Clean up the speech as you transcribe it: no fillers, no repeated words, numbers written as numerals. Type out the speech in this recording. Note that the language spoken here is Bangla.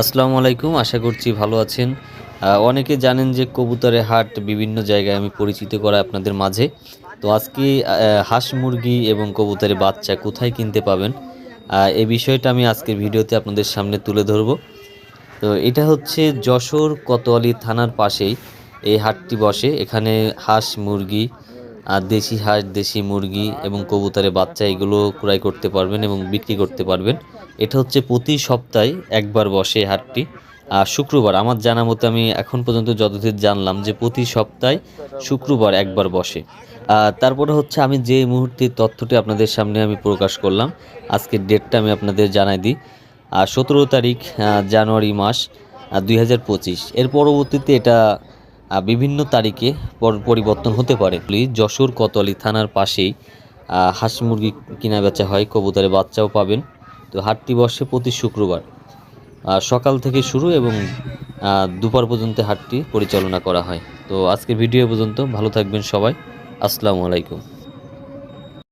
আসসালামু আলাইকুম। আশা করছি ভালো আছেন। অনেকে জানেন যে কবুতরের হাট বিভিন্ন জায়গায় আমি পরিচিত করাই আপনাদের মাঝে। তো আজকে হাঁস মুরগি এবং কবুতরের বাচ্চা কোথায় কিনতে পাবেন? এই বিষয়টা আমি আজকের ভিডিওতে আপনাদের সামনে তুলে ধরব। তো এটা হচ্ছে যশোর কোতোয়ালি থানার পাশেই এই হাটটি বসে। এখানে হাঁস, মুরগি, দেশি হাঁস, দেশি মুরগি এবং কবুতরের বাচ্চা এগুলো ক্রয় করতে পারবেন এবং বিক্রি করতে পারবেন। এটা হচ্ছে প্রতি সপ্তাহে একবার বসে এই হাটটি। শুক্রবার আমার জানা মতে আমি এখন পর্যন্ত যতদূর জানলাম যে প্রতি সপ্তাহে শুক্রবার একবার বসে। তারপরে হচ্ছে আমি যে মুহূর্তে তথ্যটি আপনাদের সামনে আমি প্রকাশ করলাম, আজকের ডেটটা আমি আপনাদের জানাই দিই। ১৭ তারিখ জানুয়ারি মাস ২০২৫। এর পরবর্তীতে এটা বিভিন্ন তারিখে পরিবর্তন হতে পারে। যশোর কোতোয়ালি থানার পাশেই হাঁস মুরগি কিনা বেচা হয়, কবুতরের বাচ্চাও পাবেন। তো হাটটি বসে প্রতি শুক্রবার সকাল থেকে শুরু এবং দুপুর পর্যন্ত হাটটি পরিচালনা করা হয়। তো আজকের ভিডিও পর্যন্ত ভালো থাকবেন সবাই। আসসালামু আলাইকুম।